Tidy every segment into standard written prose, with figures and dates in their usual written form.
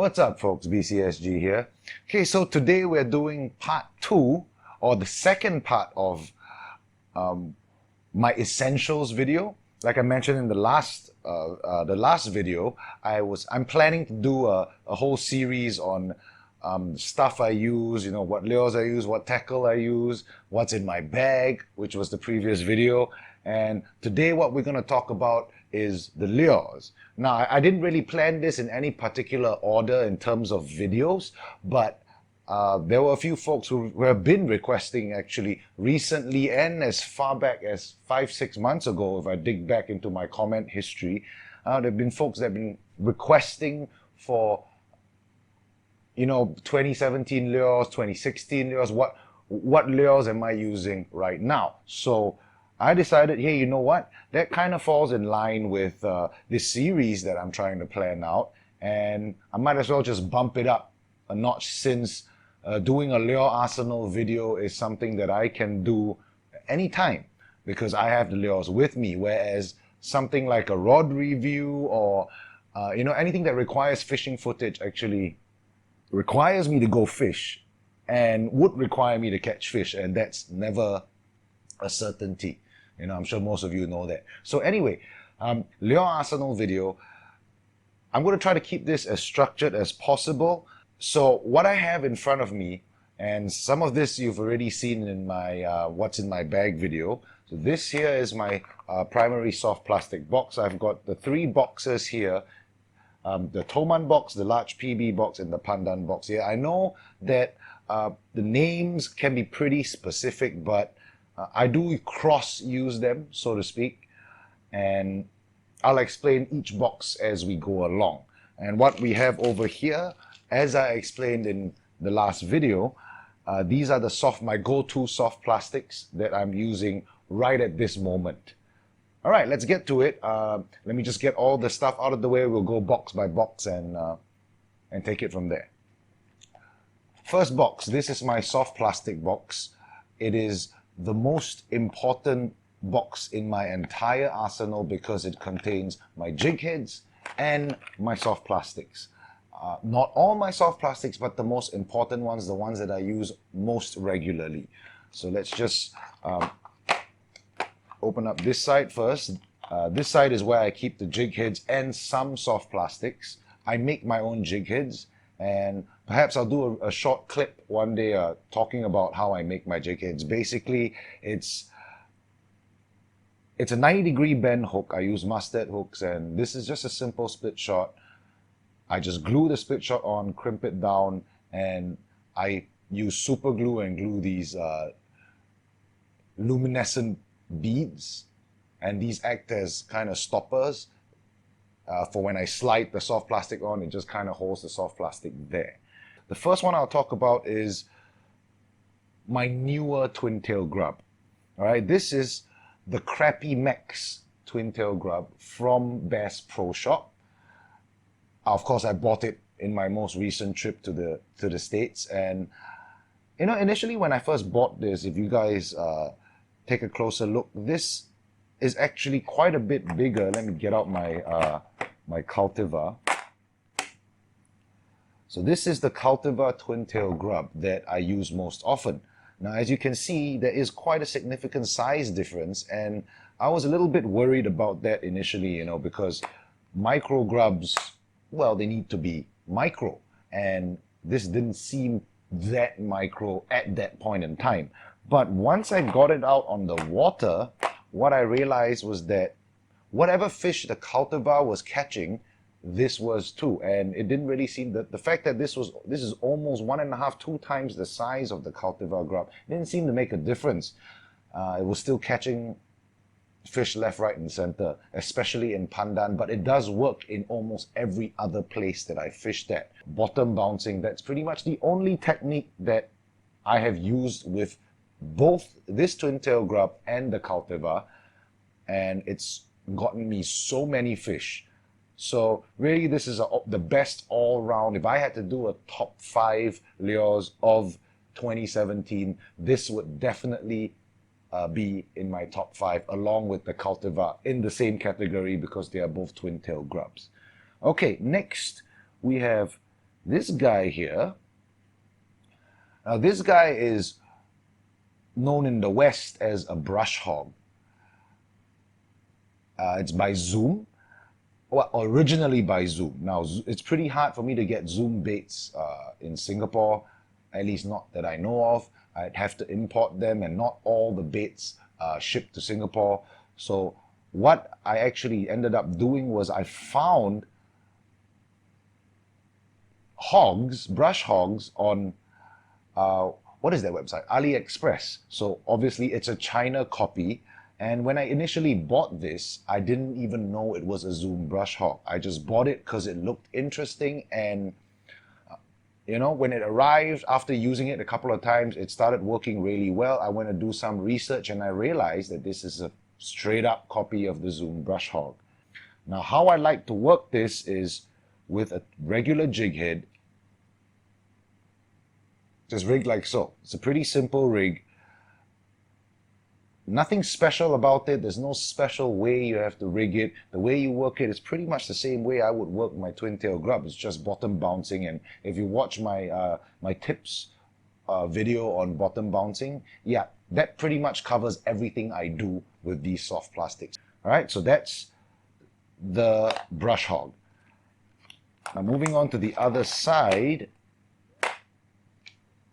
What's up, folks? BCSG here. Okay, so today we're doing part 2, or the second part of my essentials video. Like I mentioned in the last video, I'm planning to do a whole series on stuff I use, what lures I use, what tackle I use, what's in my bag, which was the previous video. And today what we're going to talk about is the lures. Now, I didn't really plan this in any particular order in terms of videos, but there were a few folks who have been requesting actually recently, and as far back as 5-6 months ago, if I dig back into my comment history, there have been folks that have been requesting for 2017 lures, 2016 lures, what lures am I using right now? So I decided, hey, you know what? That kind of falls in line with this series that I'm trying to plan out, and I might as well just bump it up a notch, since doing a lure arsenal video is something that I can do anytime because I have the lures with me, whereas something like a rod review or anything that requires fishing footage actually requires me to go fish and would require me to catch fish, and that's never a certainty. I'm sure most of you know that. So anyway, lure arsenal video, I'm going to try to keep this as structured as possible. So what I have in front of me, and some of this you've already seen in my what's in my bag video. So this here is my primary soft plastic box. I've got the 3 boxes here. The Toman box, the large PB box, and the Pandan box here. I know that the names can be pretty specific, but I do cross-use them, so to speak, and I'll explain each box as we go along. And what we have over here, as I explained in the last video, these are my go-to soft plastics that I'm using right at this moment. All right, let's get to it. Let me just get all the stuff out of the way. We'll go box by box and take it from there. First box, this is my soft plastic box. It is the most important box in my entire arsenal because it contains my jig heads and my soft plastics. Not all my soft plastics, but the most important ones, the ones that I use most regularly. So let's just open up this side first. This side is where I keep the jig heads and some soft plastics. I make my own jig heads, and perhaps I'll do a short clip one day talking about how I make my jig heads. Basically, it's a 90-degree bend hook. I use mustard hooks, and this is just a simple split shot. I just glue the split shot on, crimp it down, and I use super glue and glue these luminescent beads, and these act as kind of stoppers for when I slide the soft plastic on. It just kind of holds the soft plastic there. The first one I'll talk about is my newer twin tail grub. All right, this is the Crappy Max twin tail grub from Bass Pro Shop. Of course, I bought it in my most recent trip to the States, and initially when I first bought this, if you guys take a closer look, this is actually quite a bit bigger. Let me get out my my cultivar. So this is the cultivar twin tail grub that I use most often. Now, as you can see, there is quite a significant size difference, and I was a little bit worried about that initially, because micro grubs, well, they need to be micro, and this didn't seem that micro at that point in time. But once I got it out on the water, what I realized was that whatever fish the cultivar was catching, this was too. And it didn't really seem that the fact that this is almost 1.5–2 times the size of the cultivar grub didn't seem to make a difference. It was still catching fish left, right, and center, especially in Pandan, but it does work in almost every other place that I fished at. Bottom bouncing, that's pretty much the only technique that I have used with both this twin tail grub and the cultivar, and it's gotten me so many fish. So really, this is the best all-round. If I had to do a top 5 lures of 2017, this would definitely be in my top 5, along with the cultivar in the same category because they are both twin tail grubs. Okay, next we have this guy here. Now this guy is known in the West as a brush hog. It's by Zoom. Well, originally by Zoom. Now it's pretty hard for me to get Zoom baits in Singapore, at least not that I know of. I'd have to import them, and not all the baits shipped to Singapore. So what I actually ended up doing was I found hogs, brush hogs, on what is their website? AliExpress. So obviously it's a China copy. And when I initially bought this, I didn't even know it was a Zoom brush hog. I just bought it because it looked interesting, and you know, when it arrived, after using it a couple of times, it started working really well. I went to do some research and I realized that this is a straight up copy of the Zoom brush hog. Now, how I like to work this is with a regular jig head, just rigged like so. It's a pretty simple rig. Nothing special about it. There's no special way you have to rig it. The way you work it is pretty much the same way I would work my twin tail grub. It's just bottom bouncing. And if you watch my my tips video on bottom bouncing, yeah, that pretty much covers everything I do with these soft plastics. All right, so that's the brush hog. Now moving on to the other side,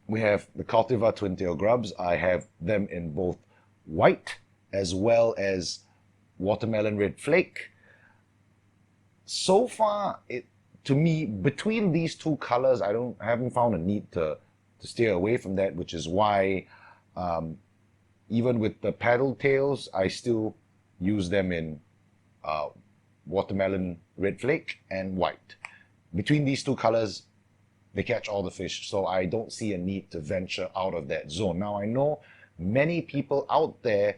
we have the cultivar twin tail grubs. I have them in both white as well as watermelon red flake. So far, to me, between these two colors, I haven't found a need to steer away from that, which is why even with the paddle tails, I still use them in watermelon red flake and white. Between these two colors, they catch all the fish, so I don't see a need to venture out of that zone. Now, I know many people out there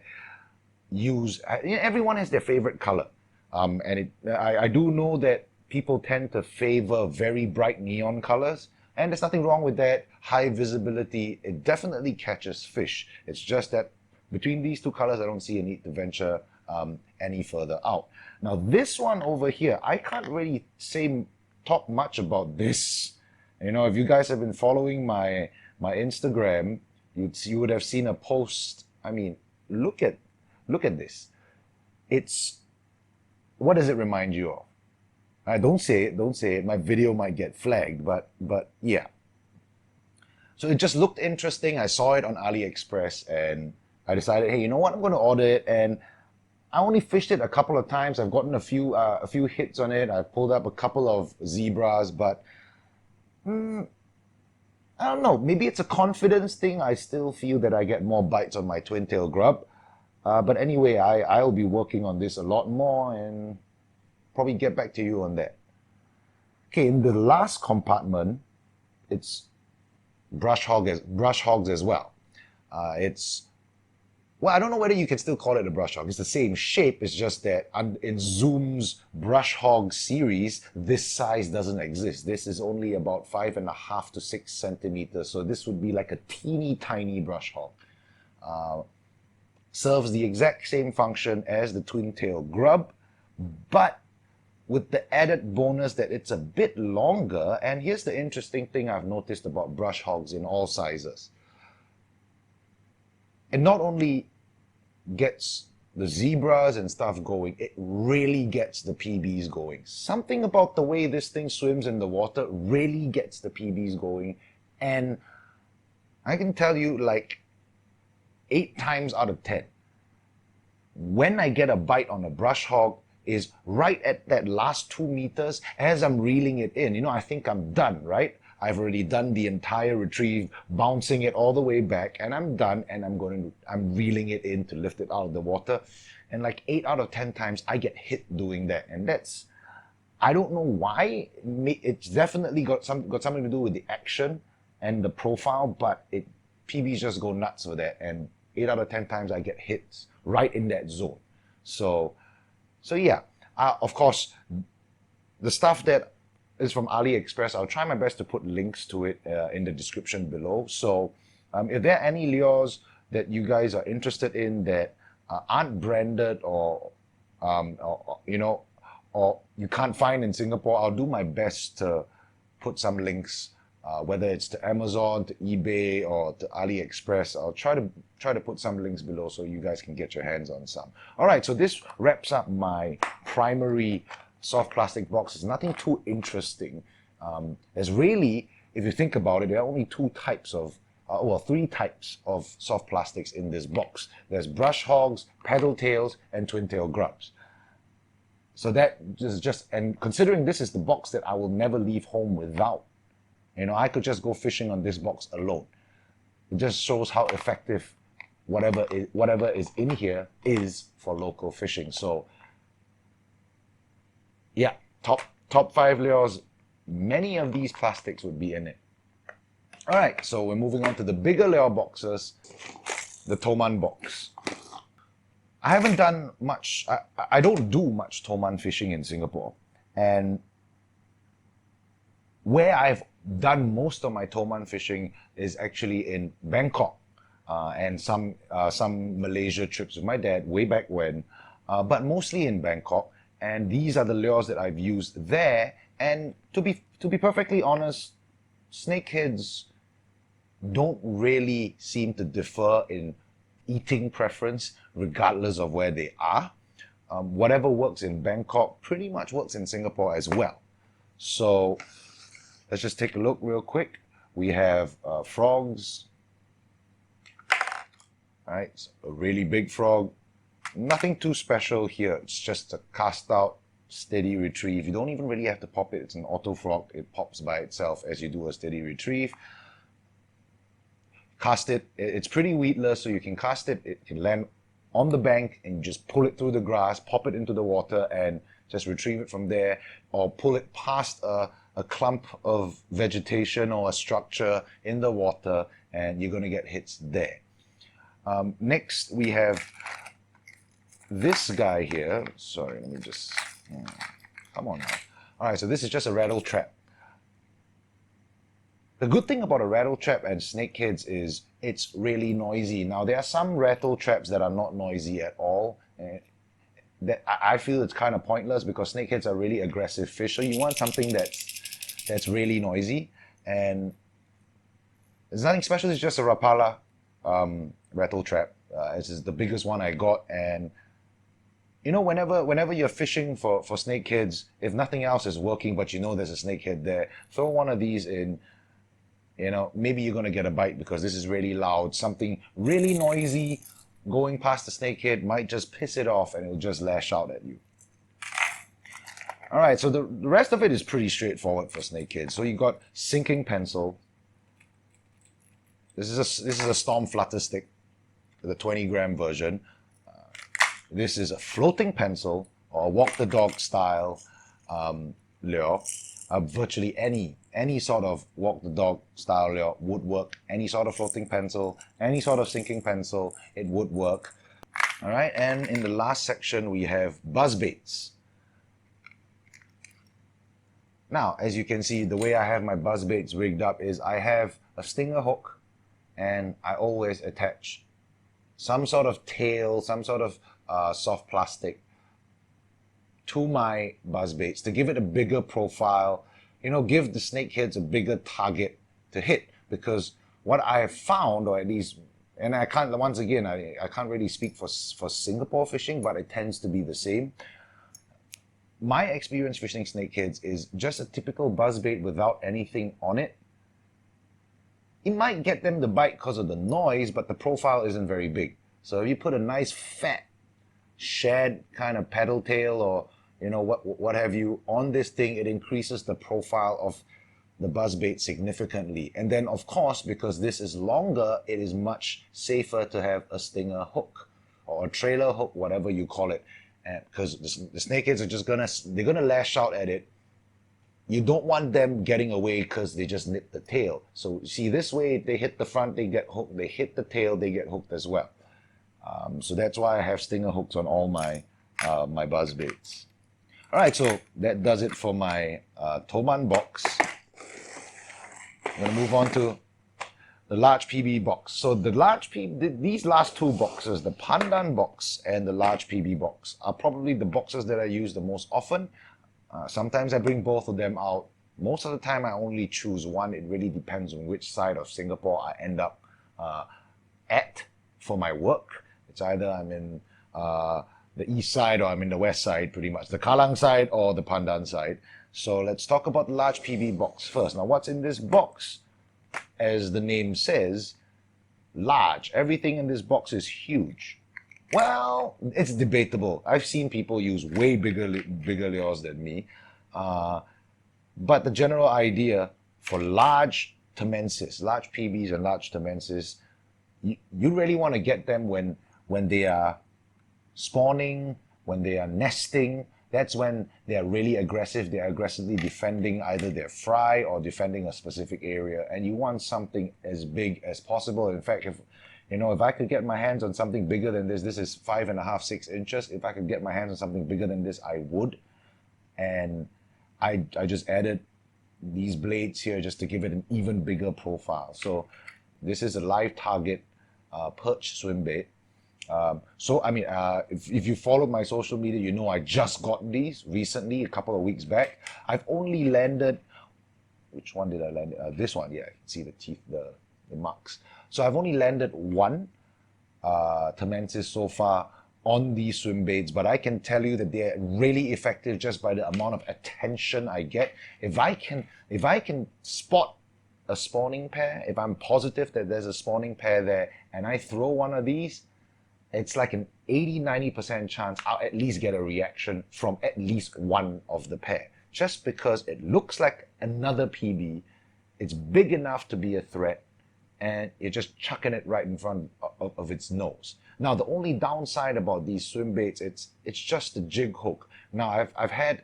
everyone has their favorite color. I do know that people tend to favor very bright neon colors, and there's nothing wrong with that. High visibility, it definitely catches fish. It's just that between these two colors, I don't see a need to venture any further out. Now, this one over here, I can't really talk much about this. You know, if you guys have been following my Instagram, you would have seen a post. I mean, look at this. What does it remind you of? Don't say it. My video might get flagged, but yeah. So it just looked interesting. I saw it on AliExpress and I decided, hey, you know what? I'm going to order it. And I only fished it a couple of times. I've gotten a few hits on it. I've pulled up a couple of zebras, but I don't know, maybe it's a confidence thing. I still feel that I get more bites on my twin tail grub. But anyway, I'll be working on this a lot more and probably get back to you on that. Okay, in the last compartment, it's brush hogs as well. Well, I don't know whether you can still call it a brush hog. It's the same shape. It's just that in Zoom's brush hog series, this size doesn't exist. This is only about 5.5 to 6 centimeters. So this would be like a teeny tiny brush hog. Serves the exact same function as the twin tail grub, but with the added bonus that it's a bit longer. And here's the interesting thing I've noticed about brush hogs in all sizes. It not only gets the zebras and stuff going, it really gets the PBs going. Something about the way this thing swims in the water really gets the PBs going. And I can tell you, like 8 times out of 10, when I get a bite on a brush hog is right at that last 2 meters as I'm reeling it in. You know, I think I'm done, right? I've already done the entire retrieve, bouncing it all the way back, and I'm done, and I'm reeling it in to lift it out of the water. And like 8 out of 10 times, I get hit doing that. And I don't know why. It's definitely got something to do with the action and the profile, but PBs just go nuts for that. And 8 out of 10 times, I get hits right in that zone. So yeah. Of course, the stuff that is from AliExpress, I'll try my best to put links to it in the description below. So if there are any lures that you guys are interested in that aren't branded or you know, or you can't find in Singapore, I'll do my best to put some links, whether it's to Amazon, to eBay, or to AliExpress. I'll try to put some links below so you guys can get your hands on some. All right, so this wraps up my primary soft plastic boxes. Nothing too interesting. There's really, if you think about it, there are only two types of, well, three types of soft plastics in this box. There's brush hogs, paddle tails, and twin tail grubs. So that is just, and considering this is the box that I will never leave home without, you know, I could just go fishing on this box alone. It just shows how effective whatever is in here is for local fishing. So yeah, top 5 lures, many of these plastics would be in it. All right, so we're moving on to the bigger lure boxes, the Toman box. I haven't done much, I don't do much Toman fishing in Singapore. And where I've done most of my Toman fishing is actually in Bangkok, and some Malaysia trips with my dad way back when, but mostly in Bangkok. And these are the lures that I've used there. And to be perfectly honest, snakeheads don't really seem to differ in eating preference regardless of where they are. Whatever works in Bangkok pretty much works in Singapore as well. So let's just take a look real quick. We have frogs. All right, so a really big frog. Nothing too special here. It's just a cast out, steady retrieve. You don't even really have to pop it. It's an auto frog. It pops by itself as you do a steady retrieve. Cast it. It's pretty weedless, so you can cast it. It can land on the bank and you just pull it through the grass, pop it into the water, and just retrieve it from there, or pull it past a clump of vegetation or a structure in the water, and you're going to get hits there. Next, we have this guy here. Sorry, let me just, come on now. All right, so this is just a rattle trap. The good thing about a rattle trap and snakeheads is it's really noisy. Now, there are some rattle traps that are not noisy at all. That I feel it's kind of pointless because snakeheads are really aggressive fish. So you want something that's really noisy. And there's nothing special. It's just a Rapala rattle trap. This is the biggest one I got. And you know, whenever you're fishing for snakeheads, if nothing else is working, but you know there's a snakehead there, throw one of these in. You know, maybe you're going to get a bite because this is really loud. Something really noisy going past the snakehead might just piss it off and it'll just lash out at you. All right, so the rest of it is pretty straightforward for snakeheads. So you got sinking pencil. This is a storm flutter stick, the 20-gram version. This is a floating pencil or walk the dog style lure. Virtually any sort of walk the dog style lure would work. Any sort of floating pencil, any sort of sinking pencil, it would work. All right, and in the last section we have buzz baits. Now, as you can see, the way I have my buzz baits rigged up is I have a stinger hook, and I always attach some sort of tail, some sort of soft plastic to my buzz baits to give it a bigger profile, you know, give the snakeheads a bigger target to hit. Because what I have found, or at least, and I can't, once again, I can't really speak for Singapore fishing, but it tends to be the same. My experience fishing snakeheads is just a typical buzz bait without anything on it. It might get them the bite because of the noise, but the profile isn't very big. So if you put a nice fat shad kind of paddle tail or you know what have you on this thing, it increases the profile of the buzz bait significantly. And then of course, because this is longer, it is much safer to have a stinger hook or a trailer hook, whatever you call it, because the snakeheads are just they're gonna lash out at it. You don't want them getting away because they just nip the tail. So see, this way they hit the front, they get hooked. They hit the tail, they get hooked as well. So that's why I have stinger hooks on all my my buzz baits. All right, so that does it for my Toman box. I'm gonna move on to the large PB box. So these last two boxes, the Pandan box and the large PB box, are probably the boxes that I use the most often. Sometimes I bring both of them out Most of the time I only choose one. It really depends on which side of Singapore I end up at for my work. It's either I'm in the east side or I'm in the west side, pretty much. The Kallang side or the Pandan side. So let's talk about the large PB box first. Now what's in this box? As the name says, large. Everything in this box is huge. Well, it's debatable. I've seen people use way bigger lures than me. But the general idea for large Temensis, large PBs and large Temensis, you really want to get them when they are spawning, when they are nesting. That's when they are really aggressive. They are aggressively defending either their fry or defending a specific area. And you want something as big as possible. In fact, if I could get my hands on something bigger than this is 5.5, 6 inches. If I could get my hands on something bigger than this, I would. And I just added these blades here just to give it an even bigger profile. So this is a live target perch swim bait. If you follow my social media, you know I just got these recently, a couple of weeks back. I've only landed, which one did I land? This one, yeah, you can see the teeth, the marks. So I've only landed one Temensis so far on these swim baits, but I can tell you that they're really effective just by the amount of attention I get. If I can spot a spawning pair, if I'm positive that there's a spawning pair there and I throw one of these, it's like an 80-90% chance I'll at least get a reaction from at least one of the pair. Just because it looks like another PB, it's big enough to be a threat, and you're just chucking it right in front of its nose. Now, the only downside about these swim baits, it's just a jig hook. Now, I've had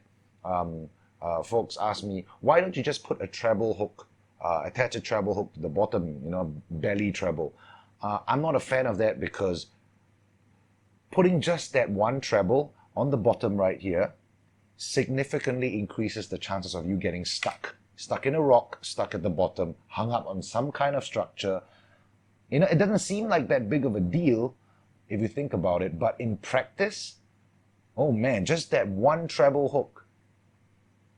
folks ask me, why don't you just put a treble hook, attach a treble hook to the bottom, belly treble. I'm not a fan of that because putting just that one treble on the bottom right here significantly increases the chances of you getting stuck in a rock, stuck at the bottom, hung up on some kind of structure. It doesn't seem like that big of a deal if you think about it, but in practice, oh man, just that one treble hook,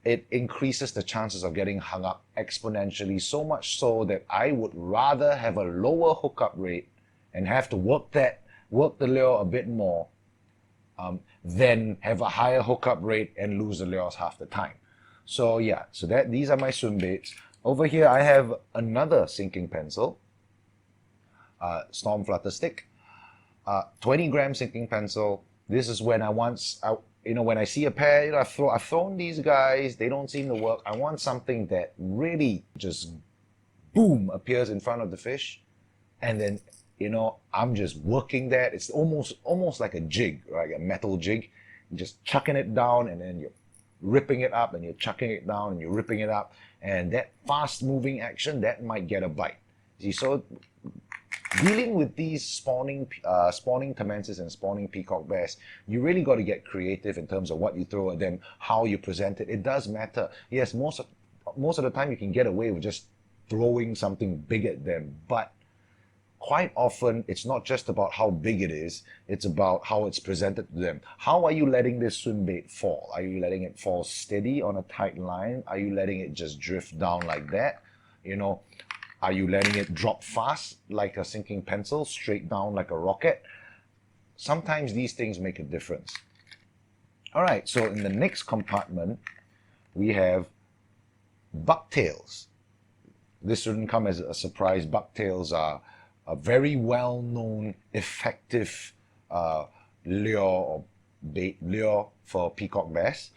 it increases the chances of getting hung up exponentially, so much so that I would rather have a lower hookup rate and have to work the lure a bit more than have a higher hookup rate and lose the lures half the time. So yeah, these are my swim baits. Over here I have another sinking pencil, Storm Flutter Stick, 20-gram sinking pencil. This is when when I see a pair, I've thrown these guys, they don't seem to work. I want something that really just boom appears in front of the fish, and then I'm just working that. It's almost like a jig, right? A metal jig. You're just chucking it down, and then you're ripping it up, and you're chucking it down, and you're ripping it up. And that fast-moving action, that might get a bite. See, so dealing with these spawning Temensis and spawning peacock bass, you really got to get creative in terms of what you throw at them, how you present it. It does matter. Yes, most of the time you can get away with just throwing something big at them, but quite often, it's not just about how big it is, it's about how it's presented to them. How are you letting this swim bait fall? Are you letting it fall steady on a tight line? Are you letting it just drift down like that? Are you letting it drop fast like a sinking pencil, straight down like a rocket? Sometimes these things make a difference. All right, so in the next compartment, we have bucktails. This shouldn't come as a surprise. Bucktails are a very well-known, effective lure or bait lure for peacock bass.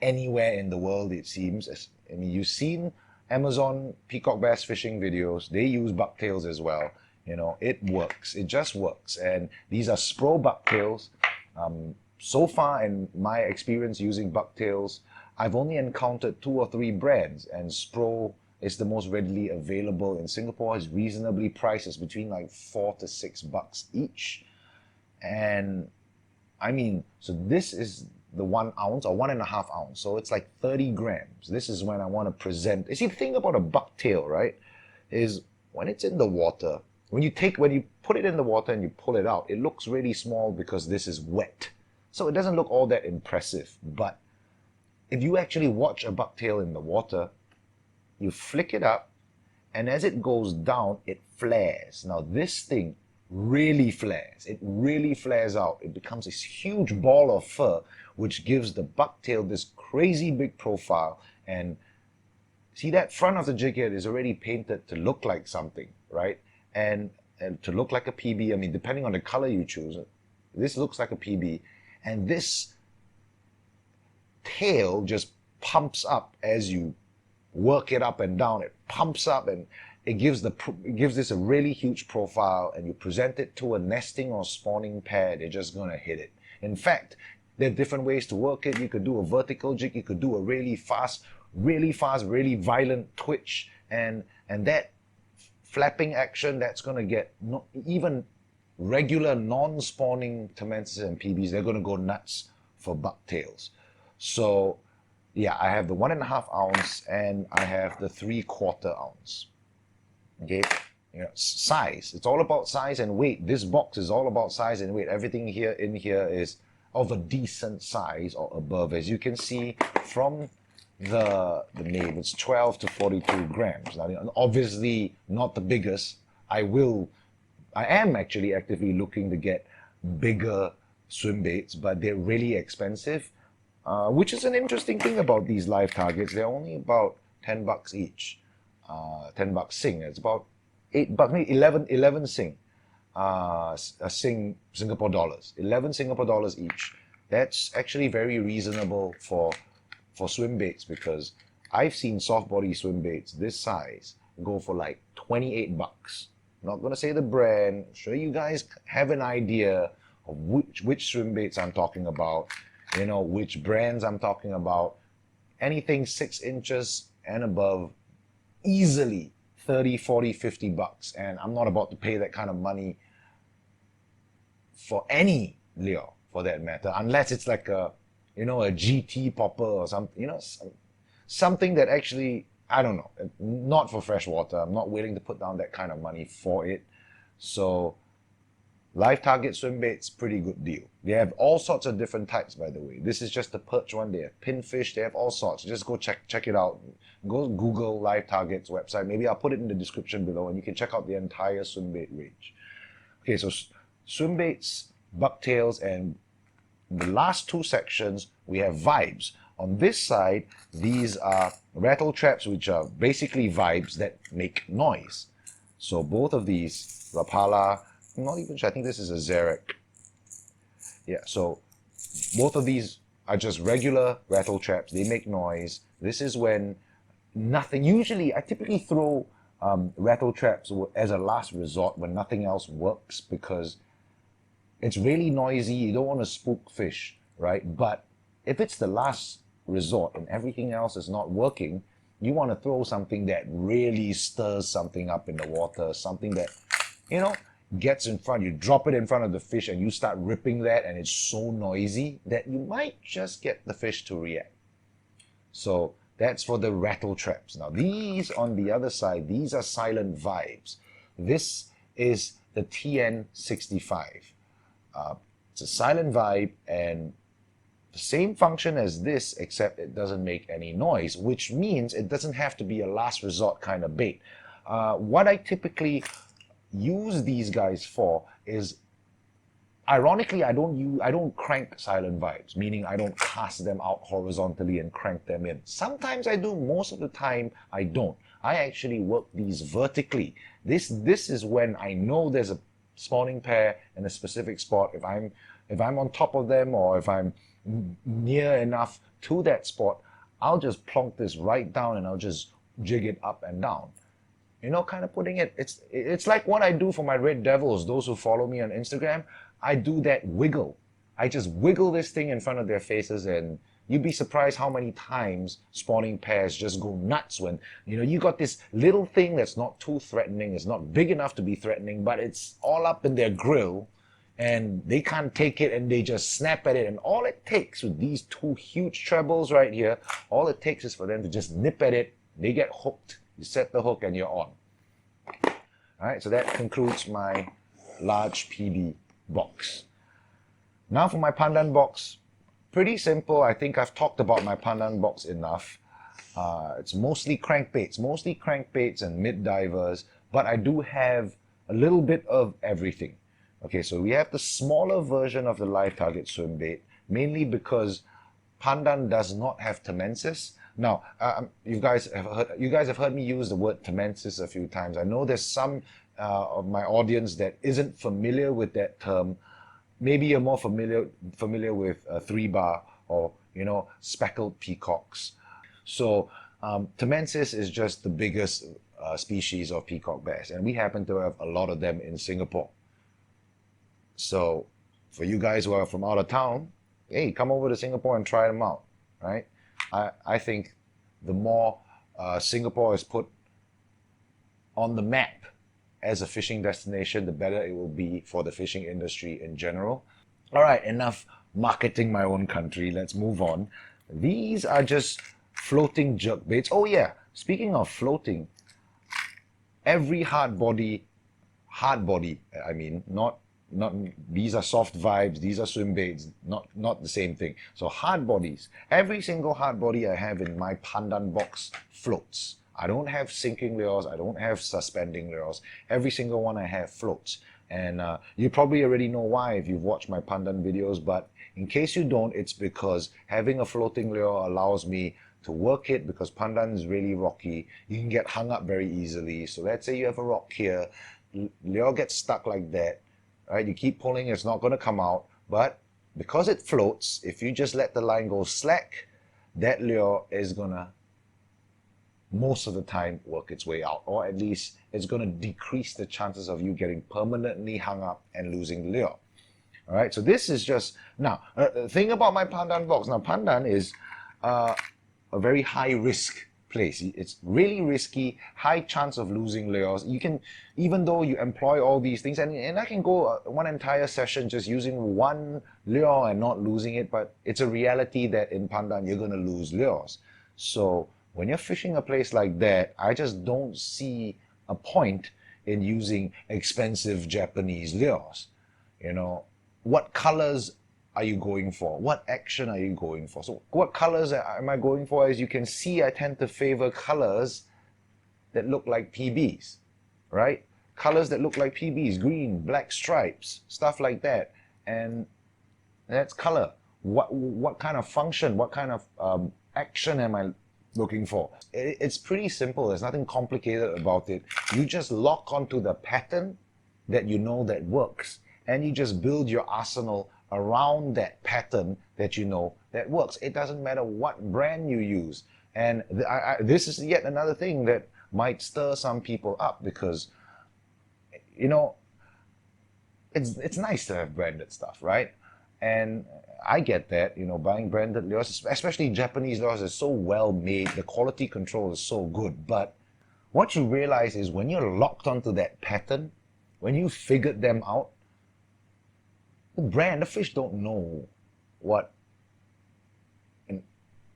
Anywhere in the world, it seems. You've seen Amazon peacock bass fishing videos. They use bucktails as well. It works. It just works. And these are Spro bucktails. So far, in my experience using bucktails, I've only encountered 2 or 3 brands, and Spro is the most readily available in Singapore. It's reasonably priced. It's between like $4 to $6 each. And so this is the 1 ounce or 1.5 ounce. So it's like 30 grams. This is when I want to present. You see, the thing about a bucktail, right, is when it's in the water, when you put it in the water and you pull it out, it looks really small because this is wet. So it doesn't look all that impressive. But if you actually watch a bucktail in the water, you flick it up, and as it goes down, it flares. Now this thing really flares. It really flares out. It becomes this huge ball of fur, which gives the bucktail this crazy big profile. And see, that front of the jig head is already painted to look like something, right? And to look like a PB. I mean, depending on the color you choose, this looks like a PB. And this tail just pumps up as you work it up and down. It pumps up, and it gives this a really huge profile, and you present it to a nesting or spawning pair, they're just gonna hit it. In fact, there are different ways to work it. You could do a vertical jig, you could do a really fast, really violent twitch, and that flapping action, that's gonna get even regular non-spawning Temensis and PBs, they're gonna go nuts for bucktails. So yeah, I have the 1.5 ounce and I have the 3/4 ounce. Okay, size. It's all about size and weight. This box is all about size and weight. Everything here in here is of a decent size or above. As you can see from the name, it's 12 to 42 grams. Now, obviously not the biggest. I am actually actively looking to get bigger swim baits, but they're really expensive. Which is an interesting thing about these live targets. They're only about $10 each. 10 bucks Sing. It's about $8, maybe 11 Sing. Singapore dollars. 11 Singapore dollars each. That's actually very reasonable for swim baits, because I've seen soft body swim baits this size go for like $28. I'm not gonna say the brand. I'm sure you guys have an idea of which swim baits I'm talking about. You know, which brands I'm talking about. Anything 6 inches and above, easily 30, 40, $50. And I'm not about to pay that kind of money for any lure, for that matter, unless it's like a GT popper or something, something that actually, I don't know, not for freshwater. I'm not willing to put down that kind of money for it. So live target swim baits, pretty good deal. They have all sorts of different types, by the way. This is just the perch one. They have pinfish. They have all sorts. Just go check it out. Go Google Live Target's website. Maybe I'll put it in the description below, and you can check out the entire swim bait range. Okay, so swim baits, bucktails, and the last two sections, we have vibes. On this side, these are rattle traps, which are basically vibes that make noise. So both of these, Rapala, I'm not even sure, I think this is a Xeric. Yeah, so both of these are just regular rattle traps. They make noise. This is when nothing, usually I typically throw rattle traps as a last resort when nothing else works, because it's really noisy. You don't want to spook fish, right? But if it's the last resort and everything else is not working, you want to throw something that really stirs something up in the water, something that, gets in front. You drop it in front of the fish and you start ripping that, and it's so noisy that you might just get the fish to react. So that's for the rattle traps. Now these on the other side, these are silent vibes. This is the TN65. It's a silent vibe, and the same function as this, except it doesn't make any noise, which means it doesn't have to be a last resort kind of bait. What I typically use these guys for is, ironically, I don't crank silent vibes, meaning I don't cast them out horizontally and crank them in. Sometimes I do, most of the time I don't. I actually work these vertically. This is when I know there's a spawning pair in a specific spot. If I'm on top of them, or if I'm near enough to that spot, I'll just plonk this right down and I'll just jig it up and down. Kind of putting it, it's like what I do for my red devils. Those who follow me on Instagram, I do that wiggle. I just wiggle this thing in front of their faces, and you'd be surprised how many times spawning pairs just go nuts when, you got this little thing that's not too threatening, it's not big enough to be threatening, but it's all up in their grill, and they can't take it, and they just snap at it. And all it takes with these two huge trebles right here, all it takes is for them to just nip at it. They get hooked. You set the hook and you're on. All right, so that concludes my large PB box. Now for my Pandan box, pretty simple. I think I've talked about my Pandan Box enough. It's mostly crankbaits and mid-divers, but I do have a little bit of everything. Okay, so we have the smaller version of the live target swim bait, mainly because Pandan does not have Temensis. Now, you guys have heard me use the word Temensis a few times. I know there's some of my audience that isn't familiar with that term. Maybe you're more familiar with 3-bar or speckled peacocks. So Temensis is just the biggest species of peacock bass, and we happen to have a lot of them in Singapore. So for you guys who are from out of town, hey, come over to Singapore and try them out, right? I think the more Singapore is put on the map as a fishing destination, the better it will be for the fishing industry in general. All right, enough marketing my own country. Let's move on. These are just floating jerkbaits. Oh yeah, speaking of floating, every hard body, I mean, not these are soft vibes, these are swim baits, not the same thing. So hard bodies, every single hard body I have in my Pandan Box floats. I don't have sinking lures, I don't have suspending lures. Every single one I have floats. And you probably already know why if you've watched my Pandan videos, but in case you don't, it's because having a floating lure allows me to work it, because Pandan is really rocky. You can get hung up very easily. So let's say you have a rock here, lure gets stuck like that, right? You keep pulling, it's not going to come out, but because it floats, if you just let the line go slack, that lure is going to most of the time work its way out, or at least it's going to decrease the chances of you getting permanently hung up and losing the lure. All right, so this is just, now, the thing about my Pandan Box, now Pandan is a very high risk place. It's really risky, high chance of losing lures. You can, even though you employ all these things, and I can go one entire session just using one lure and not losing it, but it's a reality that in Pandan you're going to lose lures. So when you're fishing a place like that, I just don't see a point in using expensive Japanese lures. What colors are you going for? What action are you going for? So what colors am I going for? As you can see, I tend to favor colors that look like PBs, right? Colors that look like PBs, green, black stripes, stuff like that. And that's color. What kind of function, what kind of action am I looking for? It's pretty simple. There's nothing complicated about it. You just lock onto the pattern that you know that works, and you just build your arsenal around that pattern that you know that works. It doesn't matter what brand you use. And this is yet another thing that might stir some people up, because it's nice to have branded stuff, right? And I get that, buying branded lures, especially Japanese lures, is so well made. The quality control is so good. But what you realize is when you're locked onto that pattern, when you figured them out, the fish don't know what an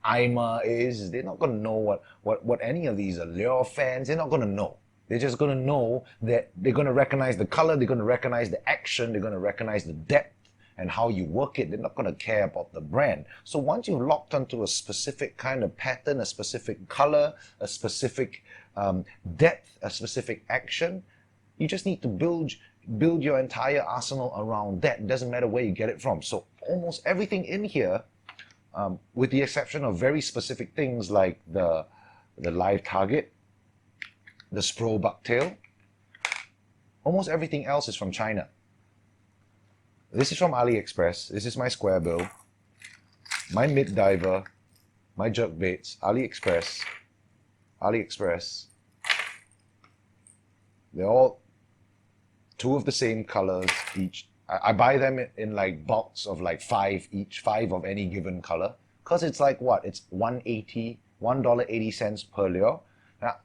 IMA is. They're not going to know what any of these allure fans, they're not going to know. They're just going to know that they're going to recognize the color, they're going to recognize the action, they're going to recognize the depth and how you work it. They're not going to care about the brand. So once you've locked onto a specific kind of pattern, a specific color, a specific depth, a specific action, you just need to build your entire arsenal around that. It doesn't matter where you get it from. So almost everything in here, with the exception of very specific things like the live target, the Spro bucktail, almost everything else is from China. This is from AliExpress. This is my Squarebill, my mid diver, my jerkbaits, AliExpress. They're all two of the same colors each. I buy them in like bulks of like 5 each, 5 of any given color, because it's like what? It's $1.80 per lure. Now,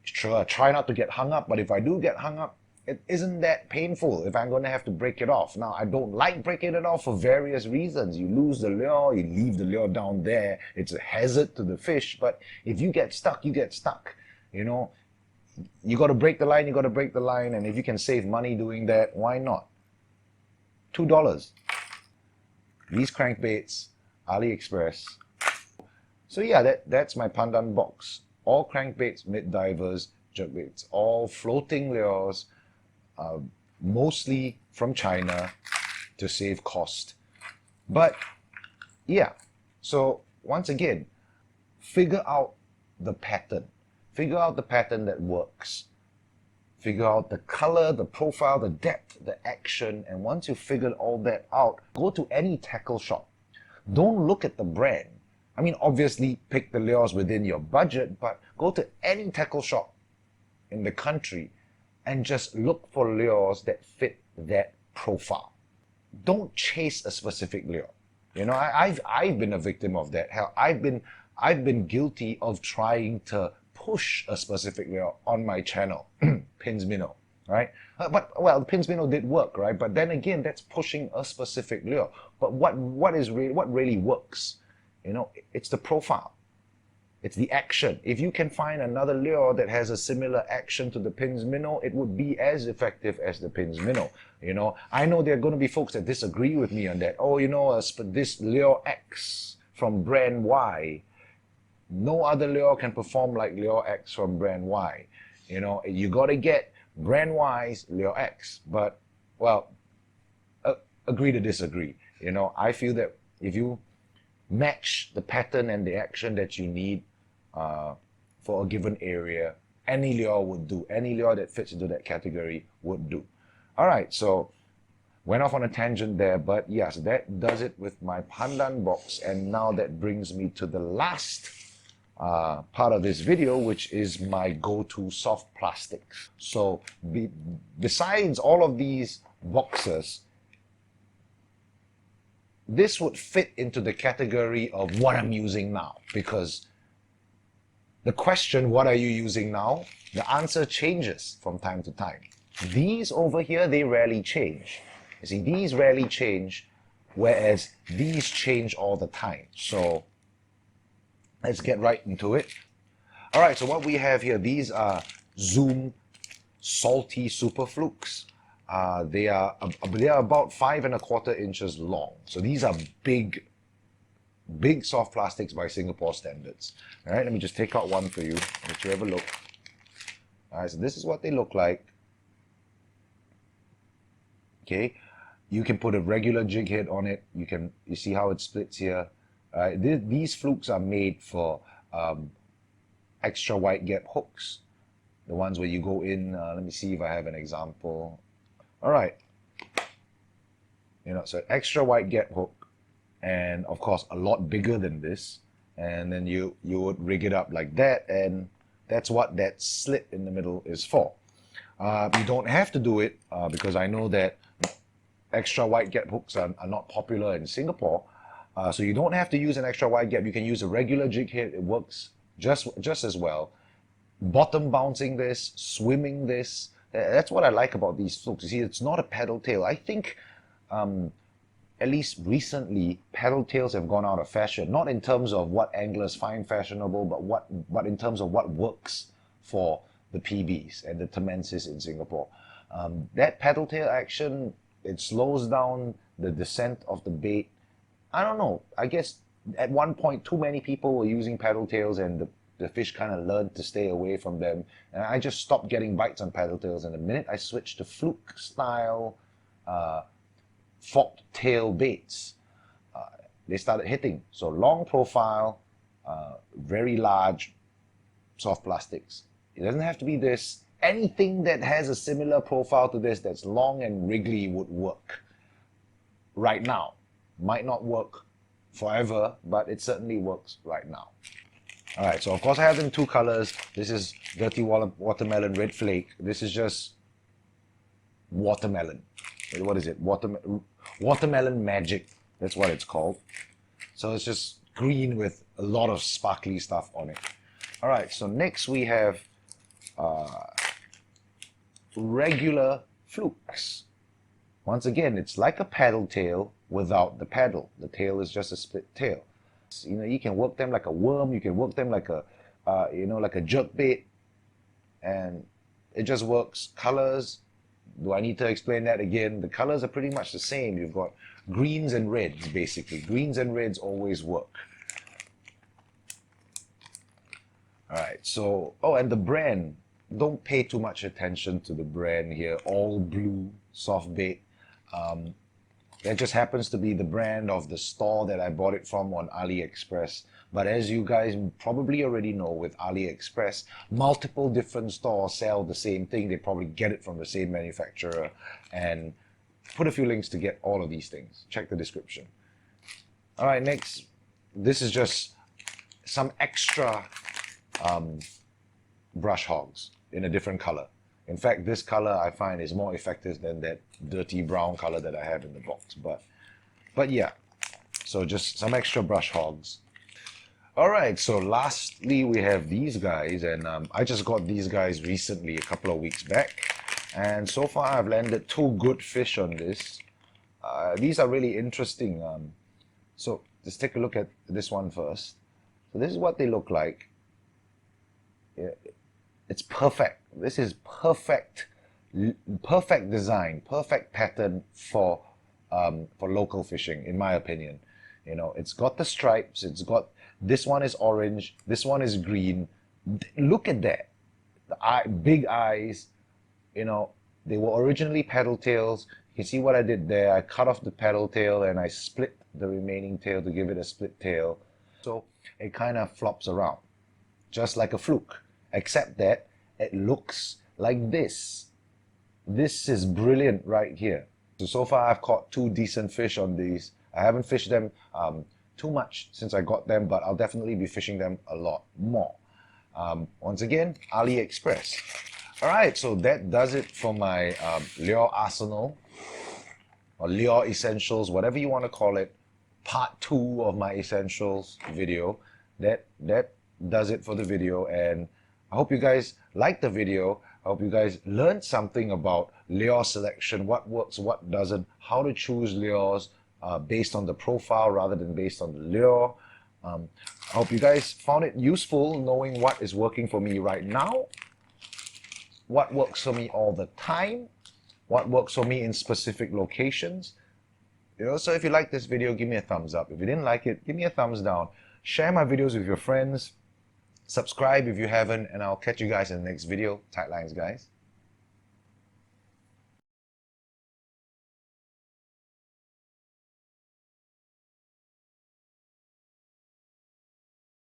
sure, I try not to get hung up, but if I do get hung up, it isn't that painful if I'm going to have to break it off. Now, I don't like breaking it off for various reasons. You lose the lure, you leave the lure down there. It's a hazard to the fish, but if you get stuck, you get stuck. You got to break the line, and if you can save money doing that, why not? $2. these crankbaits, AliExpress. So yeah, that's my Pandan Box. All crankbaits, mid-divers, jerkbaits, all floating lures, mostly from China to save cost. But yeah, so once again, figure out the pattern. Figure out the pattern that works. Figure out the color, the profile, the depth, the action, and once you've figured all that out, go to any tackle shop. Don't look at the brand. I mean, obviously pick the lures within your budget, but go to any tackle shop in the country and just look for lures that fit that profile. Don't chase a specific lure. You know, I've been a victim of that. Hell, I've been guilty of trying to push a specific lure on my channel, pins minnow, right? But well, the pins minnow did work, right? But then again, that's pushing a specific lure. But what really works? You know, it's the profile. It's the action. If you can find another lure that has a similar action to the pins minnow, it would be as effective as the pins minnow. You know, I know there are going to be folks that disagree with me on that. Oh, you know, this lure X from brand Y, no other lure can perform like lure X from brand Y. You know, you got to get brand Y's lure X. But, well, agree to disagree. You know, I feel that if you match the pattern and the action that you need for a given area, any lure would do. Any lure that fits into that category would do. All right, so went off on a tangent there, but yes, that does it with my Pandan Box. And now that brings me to the last part of this video, which is my go-to soft plastics. So besides all of these boxes, this would fit into the category of what I'm using now, because the question, what are you using now? The answer changes from time to time. These over here, they rarely change. You see, these rarely change, whereas these change all the time. So let's get right into it. All right, so what we have here, these are Zoom Salty Superflukes. They are about 5 1/4 inches long. So these are big soft plastics by Singapore standards. All right, let me just take out one for you, let you have a look. All right, so this is what they look like. Okay, you can put a regular jig head on it. You see how it splits here. These flukes are made for extra wide gap hooks. The ones where you go in, let me see if I have an example. All right, you know, so extra wide gap hook, and of course a lot bigger than this, and then you would rig it up like that, and that's what that slit in the middle is for. You don't have to do it because I know that extra wide gap hooks are not popular in Singapore, so you don't have to use an extra wide gap. You can use a regular jig head. It works just as well. Bottom bouncing this, swimming this. That's what I like about these flukes. You see, it's not a paddle tail. I think, at least recently, paddle tails have gone out of fashion. Not in terms of what anglers find fashionable, but in terms of what works for the PBs and the Temensis in Singapore. That paddle tail action, it slows down the descent of the bait. I don't know. I guess at one point, too many people were using paddle tails, and the fish kind of learned to stay away from them. And I just stopped getting bites on paddle tails. And the minute I switched to Fluke style forked tail baits, they started hitting. So long profile, very large soft plastics. It doesn't have to be this. Anything that has a similar profile to this that's long and wriggly would work right now. Might not work forever, but it certainly works right now. All right, so of course I have them two colors. This is Dirty Watermelon Red Flake. This is just watermelon. What is it? Watermelon Magic. That's what it's called. So it's just green with a lot of sparkly stuff on it. All right, so next we have regular flukes. Once again, it's like a paddle tail without the paddle. The tail is just a split tail. You know, you can work them like a worm. You can work them like a, like a jerkbait, and it just works. Colors, Do I need to explain that again? The colors are pretty much the same. You've got greens and reds, basically. Greens and reds always work. All right, so, oh, and the brand. Don't pay too much attention to the brand here. All blue soft bait. That just happens to be the brand of the store that I bought it from on AliExpress. But as you guys probably already know, with AliExpress, multiple different stores sell the same thing. They probably get it from the same manufacturer. And put a few links to get all of these things. Check the description. All right, next. This is just some extra brush hogs in a different color. In fact, this color I find is more effective than that dirty brown color that I have in the box. But yeah, so just some extra brush hogs. All right, so lastly we have these guys, and I just got these guys recently, a couple of weeks back, and so far I've landed 2 good fish on this. These are really interesting. So let's take a look at this one first. So this is what they look like. Yeah, it's perfect. This is perfect design, perfect pattern for local fishing, in my opinion. You know, it's got the stripes. It's got, this one is orange. This one is green. Look at that. The big eyes. You know, they were originally paddle tails. You see what I did there? I cut off the paddle tail and I split the remaining tail to give it a split tail. So it kind of flops around, just like a fluke. Except that it looks like this. This is brilliant right here. So far I've caught 2 decent fish on these. I haven't fished them too much since I got them, but I'll definitely be fishing them a lot more. Once again, AliExpress. All right, so that does it for my lure arsenal, or lure essentials, whatever you want to call it. Part 2 of my essentials video. That does it for the video, and I hope you guys liked the video. I hope you guys learned something about lure selection, what works, what doesn't, how to choose lures based on the profile rather than based on the lure. I hope you guys found it useful knowing what is working for me right now, what works for me all the time, what works for me in specific locations. You know, so if you like this video, give me a thumbs up. If you didn't like it, give me a thumbs down. Share my videos with your friends. Subscribe if you haven't, and I'll catch you guys in the next video. Tight lines, guys.